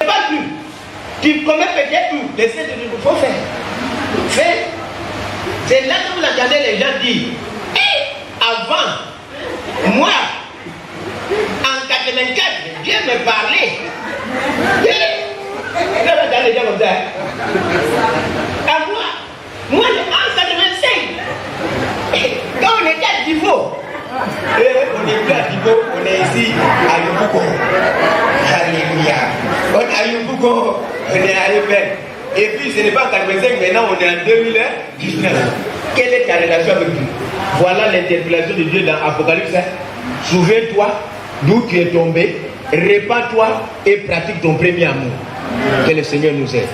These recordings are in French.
Pas plus. Tu commets peut-être tout. Les saints te disent, il faut faire. Fais. C'est là que vous entendez les gens dire, avant, moi, en 84, Dieu me parlait. Vous entendez les gens comme ça. À moi, en 85, quand on était à Divo, on n'est plus à Divo, on est ici à Yopougon. Alléluia. On est à Yopougon, on est à Yopougon. Et puis ce n'est pas en 85, maintenant on est en 2019. Quelle est ta relation avec Dieu? Voilà l'interpellation de Dieu dans Apocalypse. Souviens-toi d'où tu es tombé, répands-toi et pratique ton premier amour. Que le Seigneur nous aide.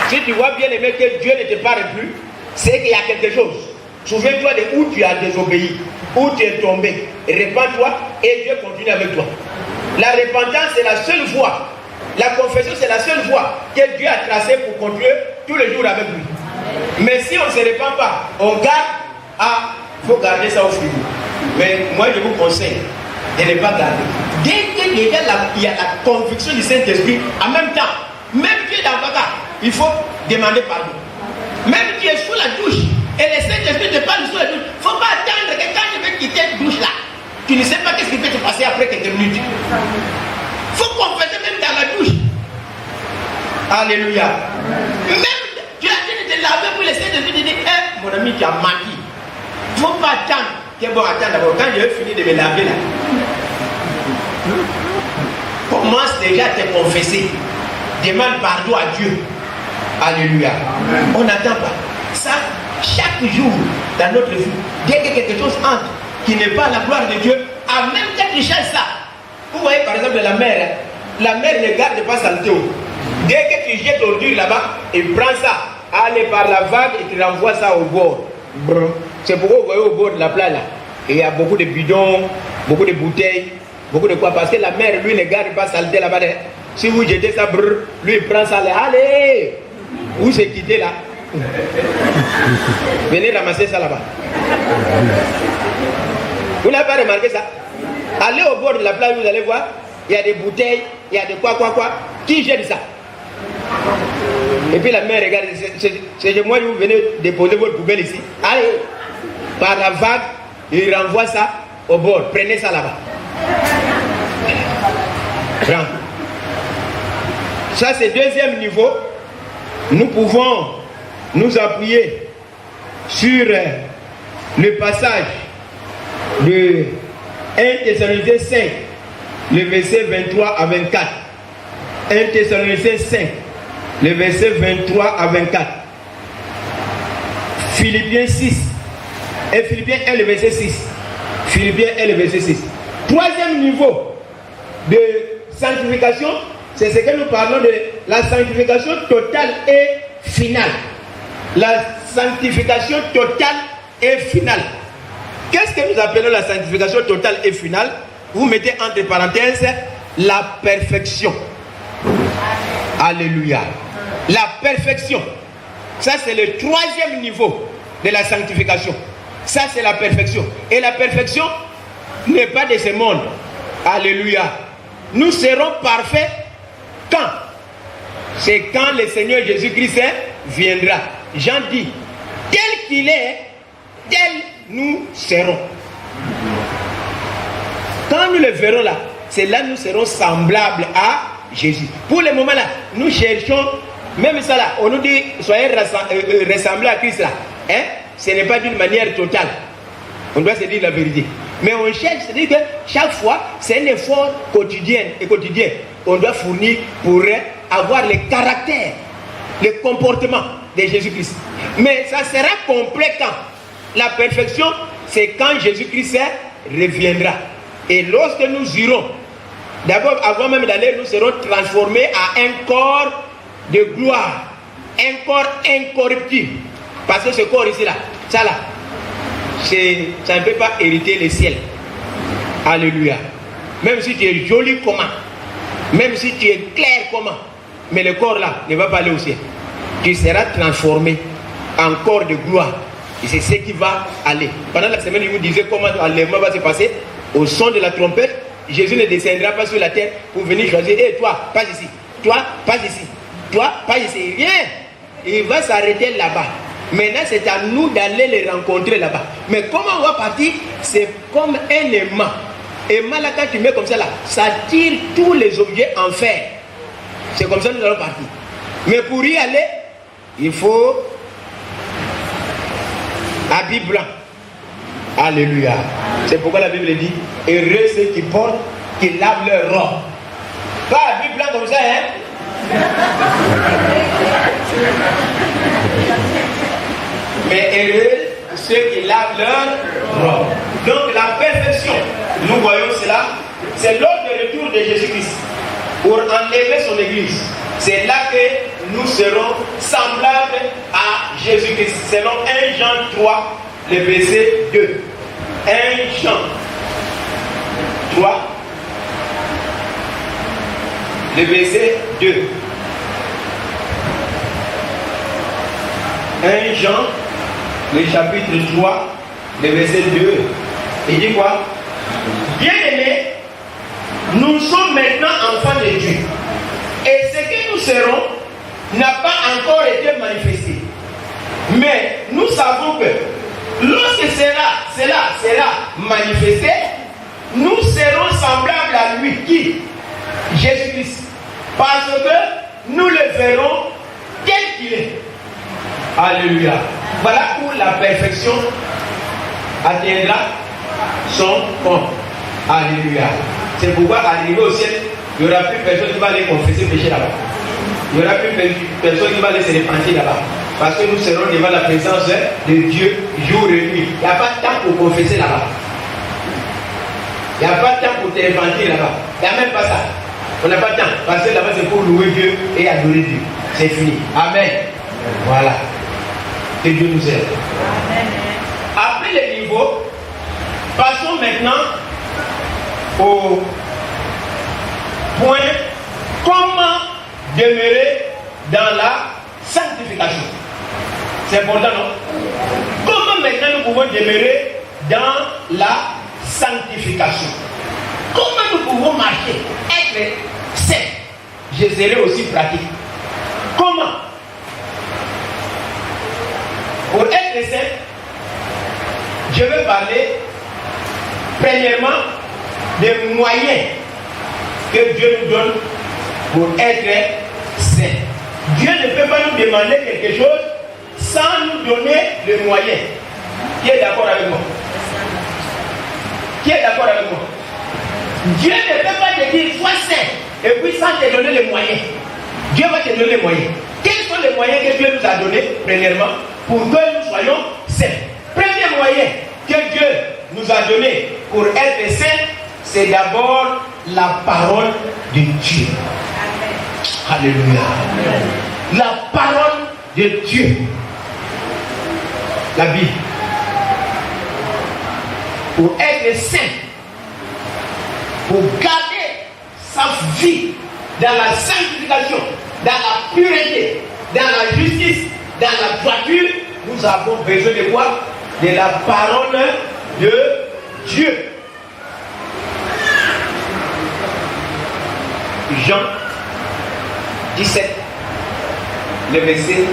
Si tu vois bien aimé que Dieu ne te parle plus, c'est qu'il y a quelque chose. Souviens-toi de où tu as désobéi, où tu es tombé. Répands-toi et Dieu continue avec toi. La repentance, c'est la seule voie. La confession, c'est la seule voie que Dieu a tracée pour continuer tous les jours avec lui. Mais si on ne se répand pas, on garde. Il faut garder ça au frigo. Mais moi, je vous conseille de ne pas garder. Dès qu'il y a la conviction du Saint-Esprit, en même temps, même tu es dans le cas, il faut demander pardon. Même tu es sous la douche et le Saint-Esprit te parle sous la douche, il ne faut pas attendre que quand je vais quitter cette douche-là, tu ne sais pas ce qui peut te passer après quelques minutes. Il faut confesser même dans la douche. Alléluia. Même tu as dit de te laver pour le Saint-Esprit te dire, mon ami, tu as menti. Il ne faut pas attendre. Bon, attends d'abord, quand je vais finir de me laver là, commence déjà à te confesser. Demande pardon à Dieu. Alléluia. On n'attend pas. Ça, chaque jour dans notre vie, dès que quelque chose entre qui n'est pas la gloire de Dieu, à même quand tu cherches ça. Vous voyez par exemple la mer ne garde pas sa théo. Dès que tu jettes l'ordure là-bas, il prend ça, allez par la vague et tu renvoies ça au bord. C'est pourquoi vous voyez au bord de la plage là, il y a beaucoup de bidons, beaucoup de bouteilles, beaucoup de quoi, parce que la mer lui ne garde pas saleté là-bas. Si vous jetez ça, lui il prend ça, allez, où c'est quitté là? Venez ramasser ça là-bas. Vous n'avez pas remarqué ça? Allez au bord de la plage, vous allez voir, il y a des bouteilles, il y a des quoi. Qui jette ça? Et puis la mer, regarde, c'est chez moi, vous venez déposer votre poubelle ici. Allez, par la vague, il renvoie ça au bord. Prenez ça là-bas. Prends. Ça, c'est deuxième niveau. Nous pouvons nous appuyer sur le passage de 1 Thessaloniciens 5, le verset 23 à 24. 1 Thessaloniciens 5, le verset 23 à 24. Philippiens 6. Et Philippiens 1, le verset 6. Philippiens 1, le verset 6. Troisième niveau de sanctification, c'est ce que nous parlons de la sanctification totale et finale. La sanctification totale et finale. Qu'est-ce que nous appelons la sanctification totale et finale? Vous mettez entre parenthèses la perfection. Alléluia. La perfection. Ça, c'est le troisième niveau de la sanctification. Ça, c'est la perfection. Et la perfection n'est pas de ce monde. Alléluia. Nous serons parfaits quand? C'est quand le Seigneur Jésus-Christ viendra. Jean dit, tel qu'il est, tel nous serons. Quand nous le verrons là, c'est là que nous serons semblables à Jésus. Pour le moment là, nous cherchons, même ça là, on nous dit, soyez ressemblés à Christ là. Hein? Ce n'est pas d'une manière totale. On doit se dire la vérité. Mais on cherche, c'est-à-dire que chaque fois, c'est un effort quotidien et quotidien. On doit fournir pour avoir le caractère, le comportement de Jésus-Christ. Mais ça sera complet quand? La perfection, c'est quand Jésus-Christ reviendra. Et lorsque nous irons, d'abord, avant même d'aller, nous serons transformés à un corps de gloire, un corps incorruptible. Parce que ce corps ici là, ça là, ça ne peut pas hériter le ciel. Alléluia. Même si tu es joli comment, même si tu es clair comment, mais le corps là ne va pas aller au ciel. Tu seras transformé en corps de gloire. Et c'est ce qui va aller. Pendant la semaine, il vous disait comment l'enlèvement va se passer. Au son de la trompette, Jésus ne descendra pas sur la terre pour venir choisir. Et toi, passe ici. Toi, passe ici. Toi, passe ici. Rien. Il va s'arrêter là-bas. Maintenant, c'est à nous d'aller les rencontrer là-bas. Mais comment on va partir? C'est comme un aimant. Aimant, là, quand tu mets comme ça, là, ça tire tous les objets en fer. C'est comme ça que nous allons partir. Mais pour y aller, il faut habit blanc. Alléluia. C'est pourquoi la Bible dit, heureux ceux qui portent, qui lavent leur robe. Pas habit blanc comme ça, hein? Mais heureux ceux qui lavent leur robe. Donc la perfection, nous voyons cela, c'est lors du retour de Jésus-Christ pour enlever son église. C'est là que nous serons semblables à Jésus-Christ. Selon 1 Jean 3, le verset 2. 1 Jean 3, le verset 2. 1 Jean, le chapitre 3, le verset 2. Il dit quoi? Bien-aimés, nous sommes maintenant enfants de Dieu. Et ce que nous serons n'a pas encore été manifesté. Mais nous savons que lorsque cela sera manifesté, nous serons semblables à lui. Qui? Jésus-Christ. Parce que nous le verrons tel qu'il est. Alléluia. Voilà où la perfection atteindra son compte. Alléluia. C'est pourquoi arrivé au ciel, il n'y aura plus personne qui va aller confesser péché là-bas. Il n'y aura plus personne qui va aller se repentir là-bas. Parce que nous serons devant la présence de Dieu jour et nuit. Il n'y a pas de temps pour confesser là-bas. Il n'y a pas de temps pour te repentir là-bas. Il n'y a même pas ça. On n'a pas de temps. Parce que là-bas c'est pour louer Dieu et adorer Dieu. C'est fini. Amen. Voilà. Que Dieu nous aide. Après le niveau, passons maintenant au point comment demeurer dans la sanctification. C'est important, non? Comment maintenant nous pouvons demeurer dans la sanctification? Comment nous pouvons marcher, être saints? Je serai aussi pratique. Comment? Pour être saint, je vais parler premièrement des moyens que Dieu nous donne pour être saint. Dieu ne peut pas nous demander quelque chose sans nous donner les moyens. Qui est d'accord avec moi? Qui est d'accord avec moi? Dieu ne peut pas te dire sois saint et puis sans te donner les moyens. Dieu va te donner les moyens. Quels sont les moyens que Dieu nous a donnés, premièrement, pour que nous soyons saints? Premier moyen que Dieu nous a donné pour être saints, c'est d'abord la parole de Dieu. Alléluia. La parole de Dieu. La Bible. Pour être saint, pour garder sa vie dans la sanctification, dans la pureté, dans la justice, dans la droiture, nous avons besoin de quoi? De la parole de Dieu. Jean 17, le verset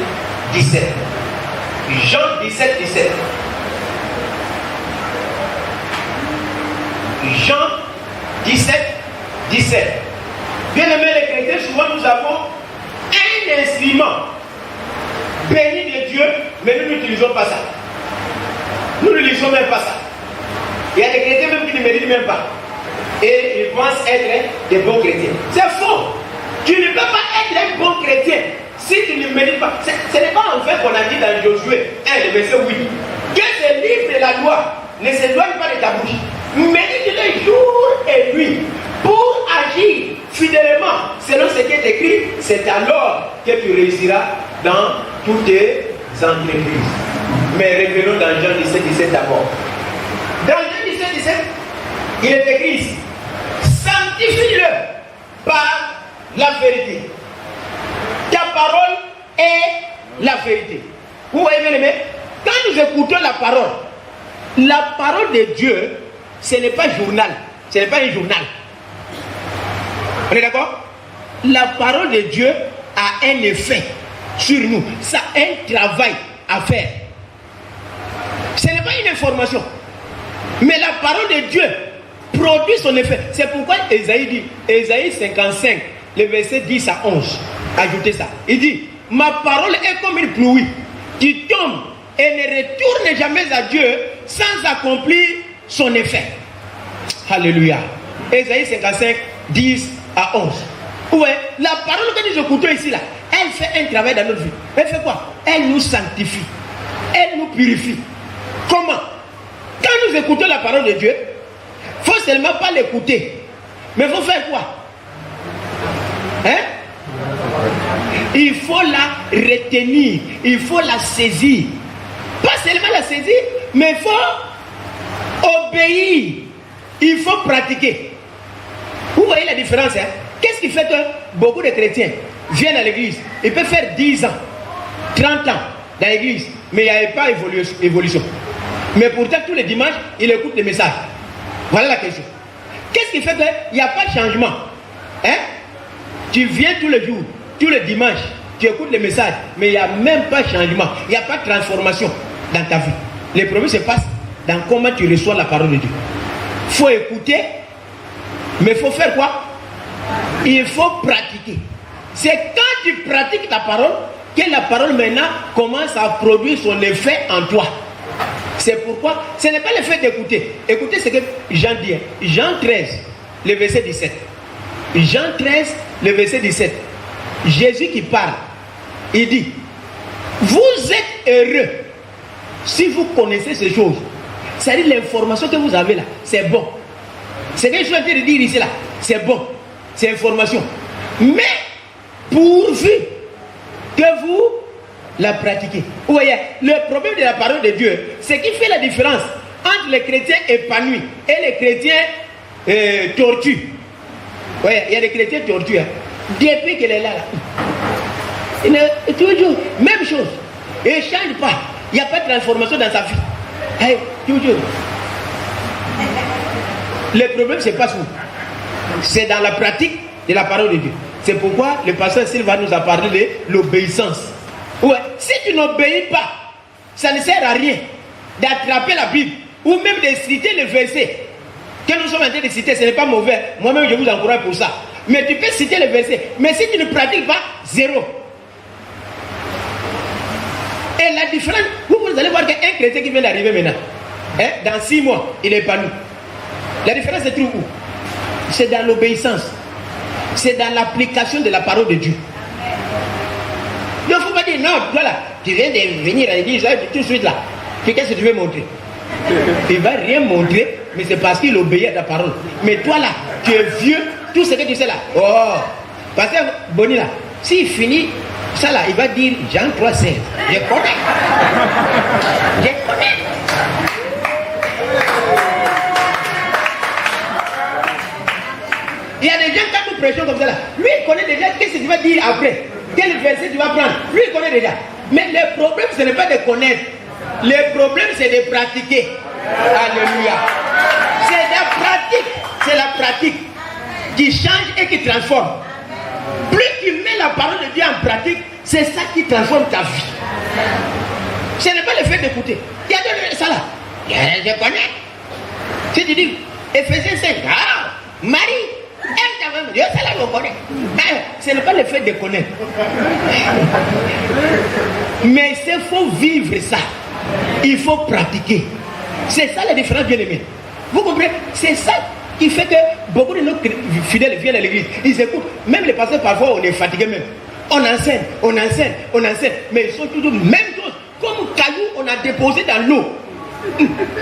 17. Jean 17, 17. Jean 17, 17. Bien aimés les chrétiens, souvent nous avons un instrument béni de Dieu, mais nous n'utilisons pas ça. Nous ne lisons même pas ça. Il y a des chrétiens même qui ne méditent même pas. Et ils pensent être des bons chrétiens. C'est faux. Tu ne peux pas être un bon chrétien si tu ne médites pas. Ce n'est pas en fait qu'on a dit dans Josué 1, le verset 8, que ce livre de la loi ne s'éloigne pas de ta bouche. Médite-le jour et nuit pour agir fidèlement selon ce qui est écrit. C'est alors que tu réussiras dans toutes tes entreprises. Mais revenons dans Jean 17, 17 d'abord. Dans Jean 17, 17, il est écrit ici: sanctifie-le par la vérité. Ta parole est la vérité. Vous voyez bien aimé, quand nous écoutons la parole de Dieu, ce n'est pas journal, ce n'est pas un journal. On est d'accord? La parole de Dieu a un effet sur nous. Ça a un travail à faire. Ce n'est pas une information. Mais la parole de Dieu produit son effet. C'est pourquoi Ésaïe dit, Ésaïe 55, le verset 10 à 11. Ajoutez ça. Il dit, ma parole est comme une pluie qui tombe et ne retourne jamais à Dieu sans accomplir son effet. Alléluia. Ésaïe 55, 10 à 11. Ouais, la parole que nous écoutons ici, là, elle fait un travail dans notre vie. Elle fait quoi? Elle nous sanctifie. Elle nous purifie. Comment? Quand nous écoutons la parole de Dieu, il ne faut seulement pas l'écouter. Mais il faut faire quoi? Hein? Il faut la retenir. Il faut la saisir. Pas seulement la saisir, mais il faut obéir. Il faut pratiquer. Vous voyez la différence, hein? Qu'est-ce qui fait que beaucoup de chrétiens viennent à l'église? Ils peuvent faire 10 ans, 30 ans dans l'église, mais il n'y a pas évolution. Mais pourtant, tous les dimanches, ils écoutent les messages. Voilà la question. Qu'est-ce qui fait qu'il n'y a pas de changement? Hein? Tu viens tous les jours, tous les dimanches, tu écoutes les messages, mais il n'y a même pas de changement. Il n'y a pas de transformation dans ta vie. Les problèmes se passent dans comment tu reçois la parole de Dieu. Il faut écouter, mais il faut faire quoi? Il faut pratiquer. C'est quand tu pratiques ta parole que la parole maintenant commence à produire son effet en toi. C'est pourquoi ce n'est pas le fait d'écouter. Écoutez ce que Jean dit. Jean 13, le verset 17. Jean 13, le verset 17. Jésus qui parle, il dit, vous êtes heureux si vous connaissez ces choses. C'est-à-dire l'information que vous avez là, c'est bon. Ce que je suis en train de dire ici là, c'est bon. C'est information. Mais pourvu que vous la pratiquez. Vous voyez, le problème de la parole de Dieu, c'est qu'il fait la différence entre les chrétiens épanouis et les chrétiens tortus. Vous voyez, il y a des chrétiens tortus. Hein. Depuis qu'elle est là, toujours, même chose. Il ne change pas. Il n'y a pas de transformation dans sa vie. Hey, toujours. Le problème, c'est pas ça. C'est dans la pratique de la parole de Dieu. C'est pourquoi le pasteur Sylvain nous a parlé de l'obéissance. Ouais. Si tu n'obéis pas, ça ne sert à rien d'attraper la Bible ou même de citer le verset que nous sommes en train de citer. Ce n'est pas mauvais. Moi-même, je vous encourage pour ça. Mais tu peux citer le verset. Mais si tu ne pratiques pas, zéro. Et la différence, vous allez voir qu'un chrétien qui vient d'arriver maintenant, hein, dans 6 mois, il est épanoui. La différence se trouve où? C'est dans l'obéissance. C'est dans l'application de la parole de Dieu. Il ne faut pas dire non, voilà, tu viens de venir à l'église, tout de suite là. Qu'est-ce que tu veux montrer? Il ne va rien montrer, mais c'est parce qu'il obéit à ta parole. Mais toi là, tu es vieux, tout ce que tu sais là. Oh, parce que Boni là, s'il finit ça là, il va dire Jean 3, 16. Je connais. Je connais. Il y a des gens quand nous prêchons comme ça là, lui il connaît déjà qu'est-ce que tu vas dire après, quel verset tu vas prendre, lui il connaît déjà. Mais le problème ce n'est pas de connaître, le problème c'est de pratiquer. Alléluia. C'est la pratique qui change et qui transforme. Plus tu mets la parole de Dieu en pratique, c'est ça qui transforme ta vie. Ce n'est pas le fait d'écouter. Il y a de ça là, je connais. Si tu dis Ephésiens 5, ah, Marie, Dieu, ça là, je connais. Ce n'est pas le fait de connaître. Mais il faut vivre ça. Il faut pratiquer. C'est ça la différence, bien aimé. Vous comprenez? C'est ça qui fait que beaucoup de nos fidèles viennent à l'église. Ils écoutent. Même les pasteurs, parfois, on est fatigué même. On enseigne, mais ils sont toujours même chose. Comme caillou, on a déposé dans l'eau.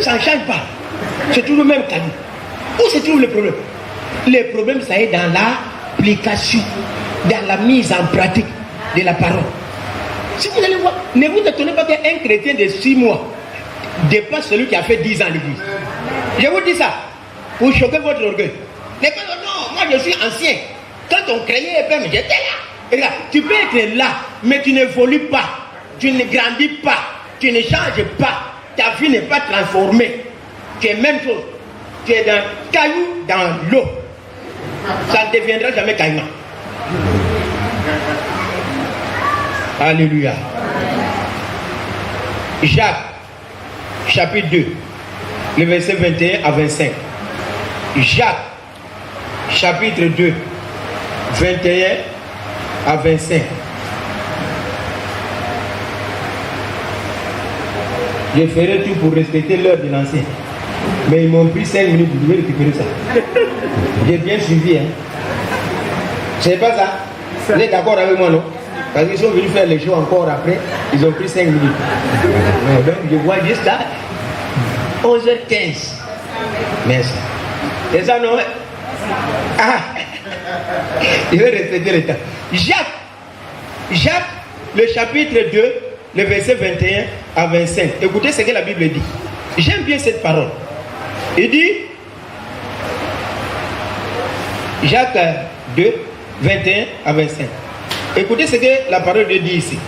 Ça ne change pas. C'est toujours le même caillou. Où se trouve le problème? Le problème, ça est dans l'application, dans la mise en pratique de la parole. Si vous allez voir, ne vous étonnez pas qu'un chrétien de 6 mois dépasse celui qui a fait 10 ans à l'église. Je vous dis ça pour choquer votre orgueil. Les gens disent non, moi je suis ancien. Quand on créait FM, j'étais là. Et là, tu peux être là, mais tu n'évolues pas, tu ne grandis pas, tu ne changes pas, ta vie n'est pas transformée. Tu es même chose. Tu es dans caillou dans l'eau. Ça ne deviendra jamais caïman. Alléluia. Jacques, chapitre 2, le verset 21 à 25. Jacques, chapitre 2, 21 à 25. Je ferai tout pour respecter l'heure de l'ancien. Mais ils m'ont pris 5 minutes, vous devez récupérer ça. J'ai bien suivi. Hein. C'est pas ça. Vous êtes d'accord avec moi, non? Parce qu'ils sont venus faire les shows encore après. Ils ont pris 5 minutes. Donc je vois juste là. 11h15. Merci. C'est ça, non? Ah. Je vais respecter le temps. Jacques, le chapitre 2, le verset 21 à 25. Écoutez ce que la Bible dit. J'aime bien cette parole. Il dit, Jacques 2, 21 à 25. Écoutez ce que la parole de Dieu dit ici.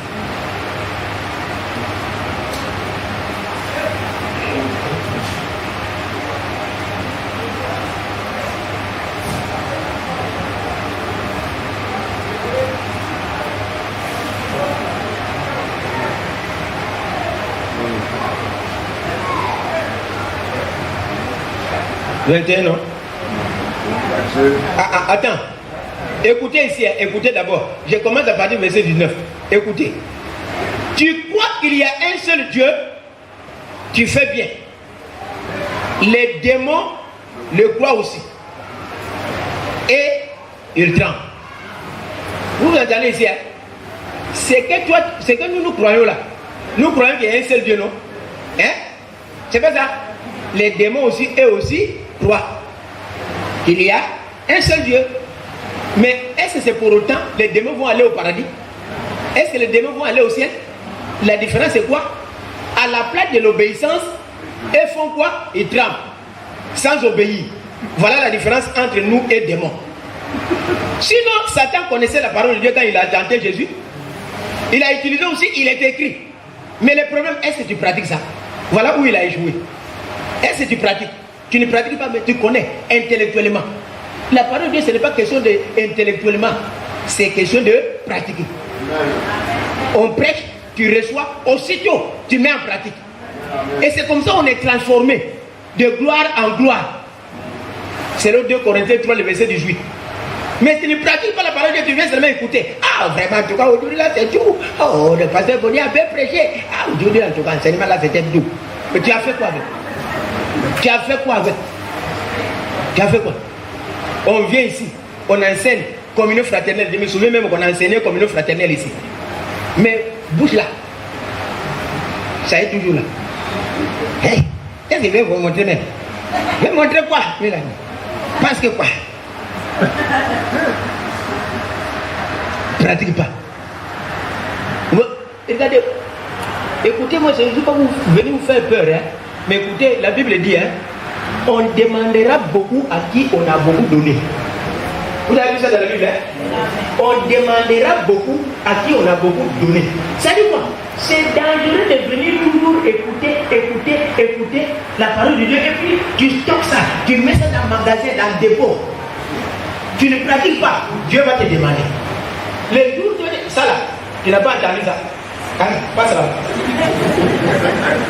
Non? Attends. Écoutez ici, écoutez d'abord. Je commence à partir du verset 19. Écoutez. Tu crois qu'il y a un seul Dieu, tu fais bien. Les démons le croient aussi. Et ils tremblent. Vous entendez ici, hein? C'est que nous croyons là. Nous croyons qu'il y a un seul Dieu, non? Hein? C'est pas ça? Les démons aussi, eux aussi, croient qu'il y a un seul Dieu. Mais est-ce que c'est pour autant les démons vont aller au paradis? Est-ce que les démons vont aller au ciel? La différence c'est quoi? À la place de l'obéissance, ils font quoi? Ils tremblent, sans obéir. Voilà la différence entre nous et démons. Sinon, Satan connaissait la parole de Dieu quand il a tenté Jésus. Il a utilisé aussi, il est écrit. Mais le problème, est-ce que tu pratiques ça? Voilà où il a échoué. Est-ce que tu pratiques? Tu ne pratiques pas, mais tu connais intellectuellement. La parole de Dieu, ce n'est pas question d'intellectuellement, c'est question de pratiquer. On prêche, tu reçois, aussitôt, tu mets en pratique. Et c'est comme ça qu'on est transformé de gloire en gloire. C'est le 2 Corinthiens 3, le verset 18. Mais tu ne pratiques pas la parole de Dieu, tu viens seulement écouter. Ah, vraiment, en tout cas, aujourd'hui, là, c'est tout. Oh, le pasteur Bonnier a bien prêché. Ah, aujourd'hui, en tout cas, l'enseignement, là, c'était tout. Mais tu as fait quoi avec? Tu as fait quoi avec? Tu as fait quoi? On vient ici, on enseigne communion fraternelle. Je me souviens même qu'on a enseigné communion fraternelle ici. Mais bouge là. Ça est toujours là. Hey, qu'est-ce que je vais vous montrer même? Je vais montrer quoi? Parce que quoi? Pratique pas. Regardez, écoutez-moi, je ne veux pas vous venir vous faire peur, hein? Mais écoutez, la Bible dit, hein, on demandera beaucoup à qui on a beaucoup donné. Vous avez vu ça dans la Bible, hein? On demandera beaucoup à qui on a beaucoup donné. Ça dit quoi? C'est dangereux de venir toujours écouter la parole de Dieu et puis tu stockes ça, tu mets ça dans le magasin, dans le dépôt. Tu ne pratiques pas, Dieu va te demander. Le jour de ça là, tu n'as pas entendu ça. Allez, passe là.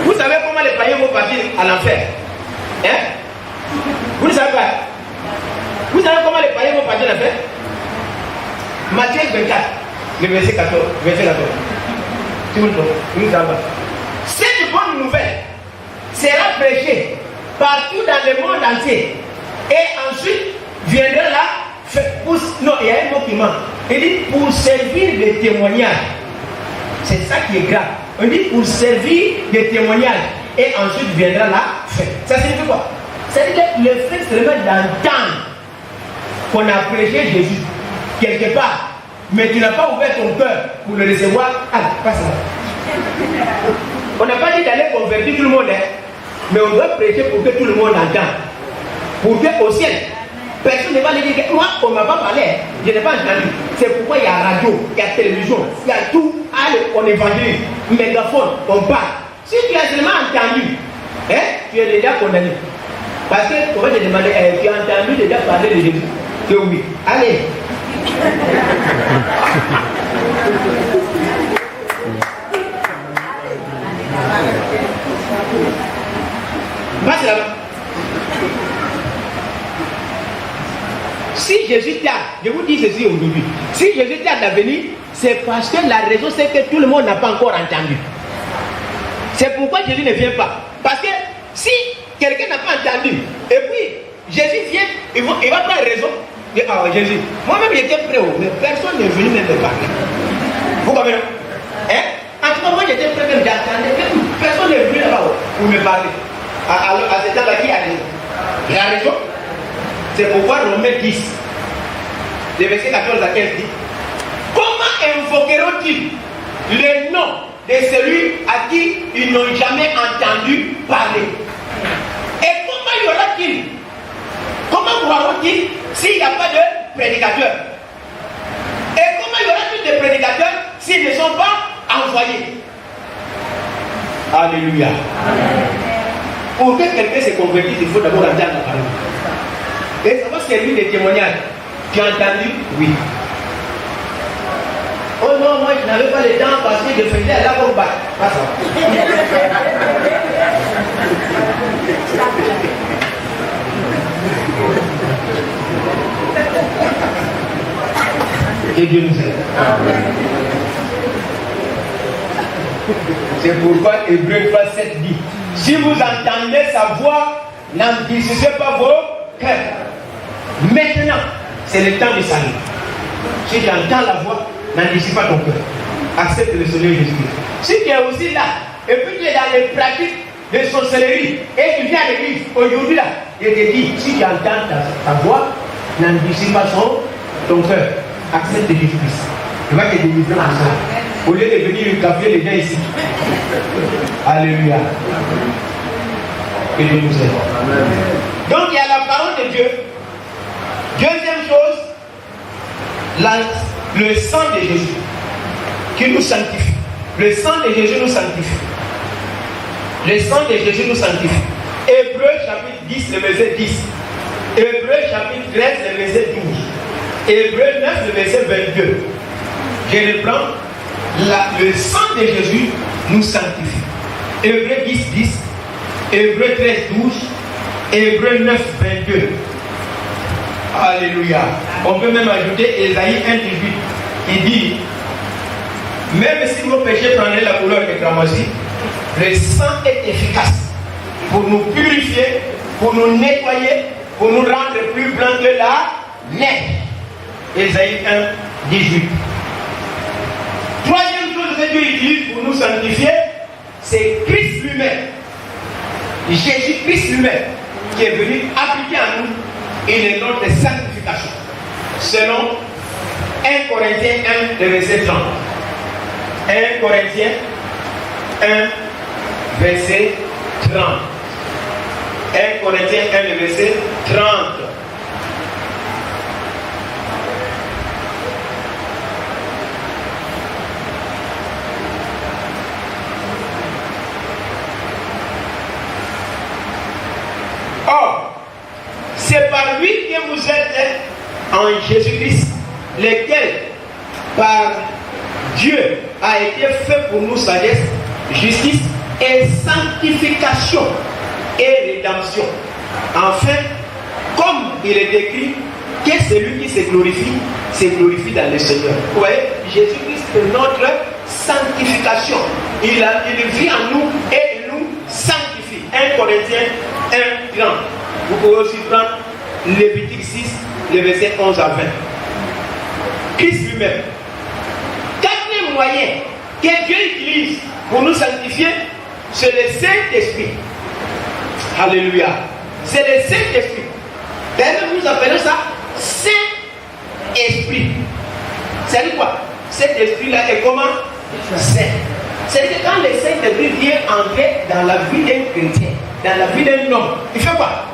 Vous savez comment les païens vont partir à l'enfer? Hein? Vous ne savez pas? Vous savez comment les païens vont partir à l'enfer? Matthieu 24, le verset 14. Si vous ne savez pas. Cette bonne nouvelle sera prêchée partout dans le monde entier. Et ensuite viendra là, non, il y a un mot qui manque. Il dit pour servir de témoignage. C'est ça qui est grave. On dit pour servir de témoignage. Et ensuite viendra la fête. Ça signifie quoi? C'est-à-dire que le fait seulement d'entendre qu'on a prêché Jésus quelque part, mais tu n'as pas ouvert ton cœur pour le recevoir. Allez, passe là. On n'a pas dit d'aller convertir tout le monde, hein, mais on doit prêcher pour que tout le monde entende. Pour que au ciel, personne ne va lui dire que moi, on ne m'a pas parlé, je n'ai pas entendu. C'est pourquoi il y a radio, il y a télévision, il y a tout. Allez, on évangélise, mégaphone, on parle. Si tu as seulement entendu, hein, tu es déjà condamné. Parce qu'on va te demander, tu as entendu déjà parler de Jésus. que oui. Allez. Passe là-bas. Si Jésus tarde, je vous dis ceci aujourd'hui, si Jésus tarde à venir, c'est parce que la raison c'est que tout le monde n'a pas encore entendu. C'est pourquoi Jésus ne vient pas. Parce que si quelqu'un n'a pas entendu, et puis Jésus vient, il va prendre raison. Ah Jésus, moi-même j'étais prêt, mais personne n'est venu me parler. Vous comprenez? En tout cas, moi j'étais prêt, même j'attendais, personne n'est venu là-bas pour me parler. À ce temps-là, qui a raison? Il a raison. C'est pourquoi Romains 10, le verset 14 à 15 dit: comment invoqueront-ils le nom de celui à qui ils n'ont jamais entendu parler? Et comment y aura-t-il? Comment croiront-ils s'il n'y a pas de prédicateur? Et comment y aura-t-il de prédicateurs s'ils ne sont pas envoyés? Alléluia. Pour que quelqu'un se convertisse, il faut d'abord entendre la parole. Et ça va servir de témoignage. Tu as entendu? Oui. Oh non, moi je n'avais pas le temps parce que je faisais la combat. Pas ça. Que Dieu nous aide. C'est pourquoi Hébreux 3:7 dit: si vous entendez sa voix, n'endurcissez pas vos cœurs. Maintenant, c'est le temps du salut. Si tu entends la voix, n'endurcis pas ton cœur. Accepte le Seigneur Jésus-Christ. Si tu es aussi là, et puis tu es dans les pratiques de sorcellerie, et tu viens à l'église aujourd'hui là, et te dis, si tu entends ta voix, n'endurcis pas ton cœur. Accepte Jésus-Christ. Il va te délivrer en ça. Au lieu de venir café les gens ici. Alléluia. Que Dieu nous aide. Donc il y a la parole de Dieu. Deuxième chose, le sang de Jésus qui nous sanctifie. Le sang de Jésus nous sanctifie. Le sang de Jésus nous sanctifie. Hébreux chapitre 10, le verset 10. Hébreux chapitre 13, le verset 12. Hébreux 9, le verset 22. Je reprends. Le sang de Jésus nous sanctifie. Hébreux 10, 10. Hébreux 13, 12. Hébreux 9, 22. Alléluia. On peut même ajouter Ésaïe 1, 18 qui dit: même si vos péchés prendraient la couleur de cramoisi, le sang est efficace pour nous purifier, pour nous nettoyer, pour nous rendre plus blancs que la neige. Ésaïe 1, 18. Troisième chose que Dieu utilise pour nous sanctifier, c'est Christ lui-même. Jésus-Christ lui-même qui est venu appliquer à nous une notre sanctification. Selon 1 Corinthiens 1, le verset 30. 1 Corinthiens 1, verset 30. 1 Corinthiens 1, le verset 30. Or, c'est par lui que vous êtes en Jésus-Christ, lequel, par Dieu, a été fait pour nous sagesse, justice et sanctification et rédemption. Enfin, comme il est écrit, que celui qui se glorifie dans le Seigneur. Vous voyez, Jésus-Christ est notre sanctification. Il vit en nous et il nous sanctifie. 1 Corinthiens 1, 30. Vous pouvez aussi prendre Lévitique 6, le verset 11 à 20. Christ lui-même. Quatrième moyen que Dieu utilise pour nous sanctifier, c'est le Saint-Esprit. Alléluia. C'est le Saint-Esprit. D'ailleurs, nous appelons ça Saint-Esprit. C'est quoi? Cet esprit-là est comment? Saint. C'est que quand le Saint-Esprit vient entrer dans la vie d'un chrétien, dans la vie d'un homme, il fait quoi?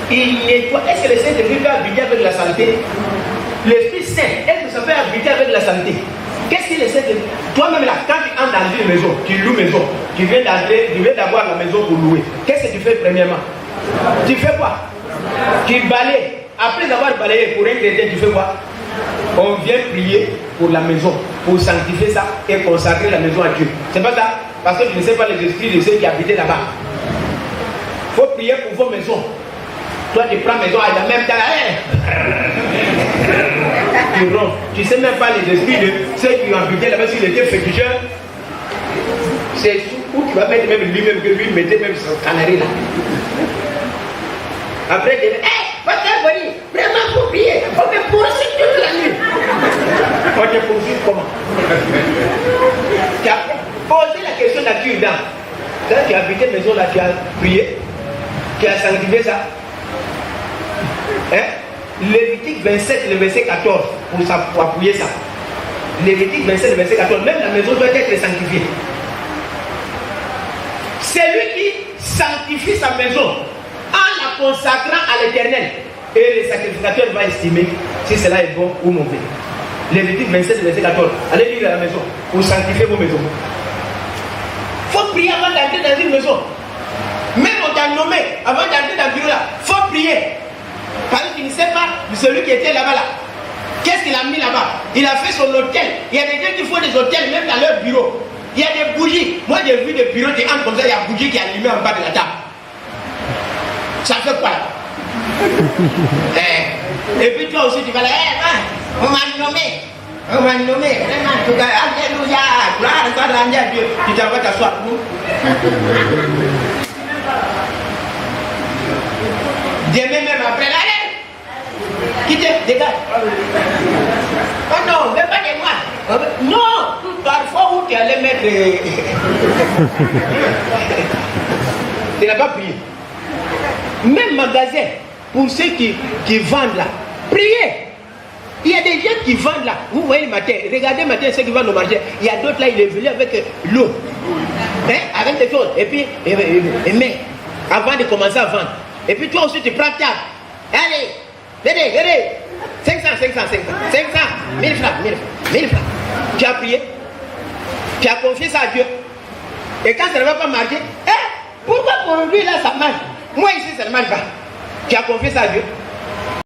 Il nettoie. Est-ce que le Saint-Esprit peut habiter avec la santé? L'Esprit Saint, est-ce que ça peut habiter avec la santé? Qu'est-ce que le Saint-Esprit? Toi-même là, quand tu entres dans une maison, tu loues maison, tu viens d'entrer, tu viens d'avoir la maison pour louer. Qu'est-ce que tu fais premièrement? Tu fais quoi? Tu balayes. Après avoir balayé pour un chrétien, tu fais quoi? On vient prier pour la maison, pour sanctifier ça et consacrer la maison à Dieu. C'est pas ça? Parce que tu ne sais pas les esprits de ceux qui habitaient là-bas. Il faut prier pour vos maisons. Toi, tu prends maison à la même temps. Tu ronfles. Tu ne sais même pas les esprits de ceux qui ont habité là-bas, s'ils étaient féticheurs. C'est où tu vas mettre même lui-même que lui mettait même son canari là. Après, tu dis, votre bonne, vraiment faut prier. On me poursuit toute la nuit. On te poursuit comment? Tu as posé la question là-dessus. Quand tu as habité maison là, tu as prié. Tu as sanctifié ça. Lévitique 27, le verset 14, pour appuyer ça. Lévitique 27, le verset 14, même la maison doit être sanctifiée. C'est lui qui sanctifie sa maison en la consacrant à l'Éternel. Et le sacrificateur va estimer si cela est bon ou mauvais. Lévitique 27, verset 14. Allez lire à la maison pour sanctifier vos maisons. Il faut prier avant d'entrer dans une maison. Même on t'a nommé avant d'entrer dans le bureau là. Il faut prier. Parce que tu ne sais pas celui qui était là-bas là. Qu'est-ce qu'il a mis là-bas? Il a fait son hôtel. Il y a des gens qui font des hôtels même dans leur bureau. Il y a des bougies. Moi j'ai vu des bureaux qui entrent comme ça, il y a une bougie qui est allumée en bas de la table. Ça fait quoi là? Et puis toi aussi tu vas là, on m'a nommé. On m'a nommé. Vraiment, en tout cas, alléluia. Gloire à Dieu. Tu t'en vas t'asseoir. Demain même après, allez, quittez, dégage. Oh non, ne pas de moi. Non, parfois où tu allais mettre. Tu n'as pas prié. Même magasin, pour ceux qui vendent là, priez. Il y a des gens qui vendent là. Vous voyez le matin, regardez le matin ceux qui vendent au marché. Il y a d'autres là, il est venu avec l'eau. Avec des choses. Et puis, mais, avant de commencer à vendre. Et puis toi aussi tu prends ta. Allez, allez, 500, 1000 francs. Tu as prié, tu as confié ça à Dieu. Et quand ça ne va pas marcher, pourquoi pour lui là ça marche? Moi ici ça ne marche pas. Tu as confié ça à Dieu.